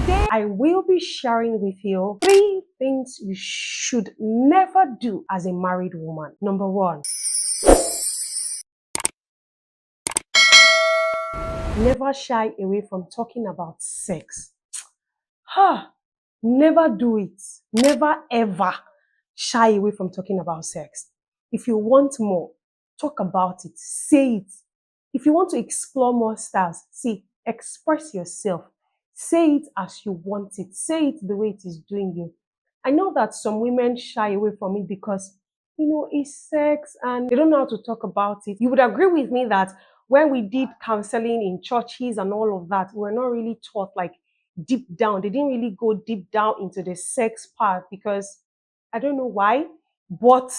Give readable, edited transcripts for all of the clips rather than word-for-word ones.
Today, I will be sharing with you 3 things you should never do as a married woman. Number 1, never shy away from talking about sex. Never do it. Never ever shy away from talking about sex. If you want more, talk about it. Say it. If you want to explore more styles, express yourself. Say it as you want it. Say it the way it is doing you. I know that some women shy away from it because, it's sex and they don't know how to talk about it. You would agree with me that when we did counseling in churches and all of that, we're not really taught like deep down. They didn't really go deep down into the sex part because I don't know why, but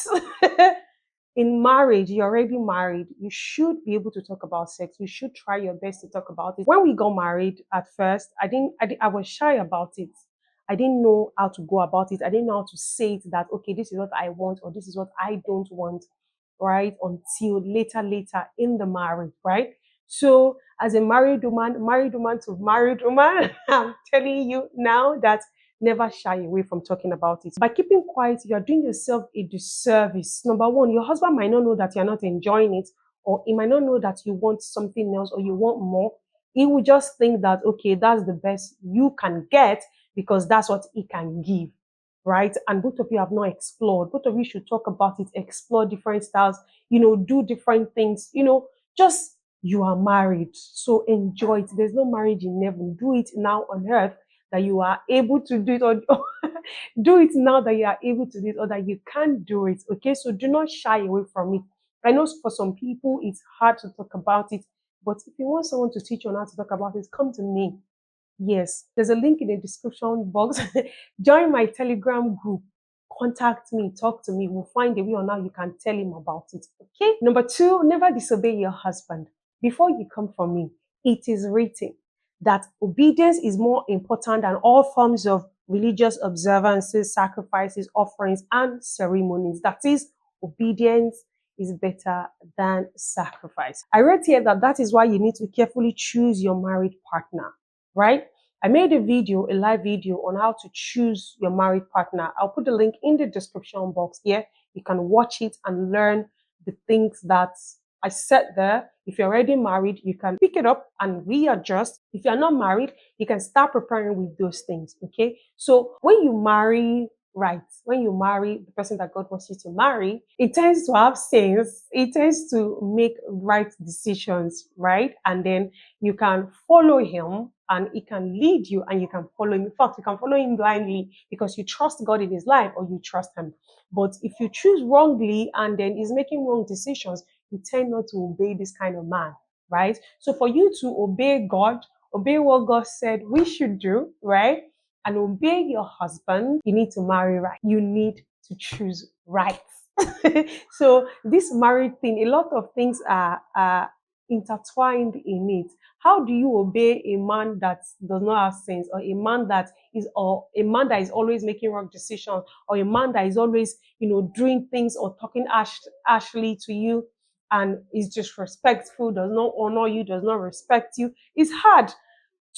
in marriage, you're already married. You should be able to talk about sex. You should try your best to talk about it. When we got married at first, I was shy about it. I didn't know how to go about it. I didn't know how to say it that, okay, this is what I want or this is what I don't want, right? Until later in the marriage, right? So as a married woman to married woman, I'm telling you now that never shy away from talking about it. By keeping quiet, you're doing yourself a disservice. Number 1, your husband might not know that you're not enjoying it, or he might not know that you want something else or you want more. He will just think that, okay, that's the best you can get because that's what he can give, right? And both of you have not explored. Both of you should talk about it, explore different styles, do different things, just you are married. So enjoy it. There's no marriage in heaven. Do it now on earth that you are able to do it, or do it now that you are able to do it, or that you can do it. Okay, so do not shy away from it. I know for some people it's hard to talk about it, but if you want someone to teach you on how to talk about it, come to me. Yes, there's a link in the description box. Join my Telegram group. Contact me, talk to me. We'll find a way on how you can tell him about it. Okay. Number 2, never disobey your husband. Before you come for me, it is written that obedience is more important than all forms of religious observances, sacrifices, offerings, and ceremonies. That is, obedience is better than sacrifice. I read here that is why you need to carefully choose your married partner, right? I made a live video on how to choose your married partner. I'll put the link in the description box here. You can watch it and learn the things that I said there. If you're already married, you can pick it up and readjust. If you're not married, you can start preparing with those things, okay? So when you marry, when you marry the person that God wants you to marry, it tends to have sense. It tends to make right decisions, right? And then you can follow him and he can lead you and you can follow him. In fact, you can follow him blindly because you trust God in his life or you trust him. But if you choose wrongly and then he's making wrong decisions, you tend not to obey this kind of man, right? So for you to obey God, obey what God said we should do, right? And obey your husband, you need to marry right. You need to choose right. So this married thing, a lot of things are intertwined in it. How do you obey a man that does not have sense, or a man that is always making wrong decisions, or a man that is always doing things or talking harshly to you and is disrespectful, does not honor you, does not respect you? It's hard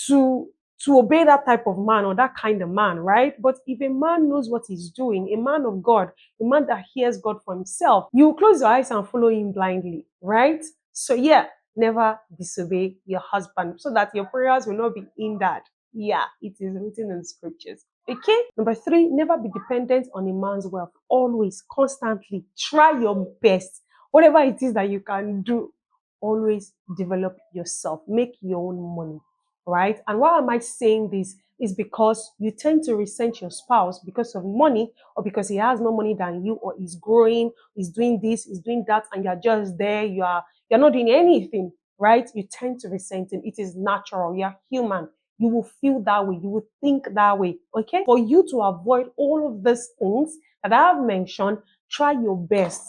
to obey that type of man or that kind of man, right? But if a man knows what he's doing, a man of God, a man that hears God for himself, you close your eyes and follow him blindly, right? So yeah, never disobey your husband so that your prayers will not be hindered. Yeah, it is written in the scriptures. Okay. Number 3, never be dependent on a man's wealth. Always, constantly, try your best. Whatever it is that you can do, always develop yourself. Make your own money. Right? And why am I saying this? Is because you tend to resent your spouse because of money, or because he has more money than you, or he's growing, he's doing this, he's doing that, and you're just there, you're not doing anything, right? You tend to resent him. It is natural. You're human. You will feel that way. You will think that way. Okay? For you to avoid all of these things that I have mentioned, try your best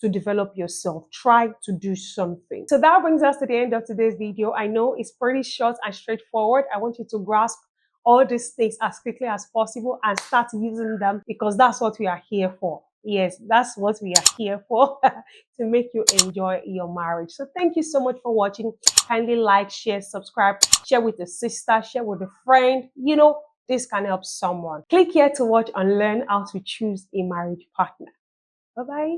to develop yourself. Try to do something. So that brings us to the end of today's video. I know it's pretty short and straightforward. I want you to grasp all these things as quickly as possible and start using them, because that's what we are here for. Yes, that's what we are here for, to make you enjoy your marriage. So thank you so much for watching. Kindly like, share, subscribe, share with a sister, share with a friend. This can help someone. Click here to watch and learn how to choose a marriage partner. Bye bye.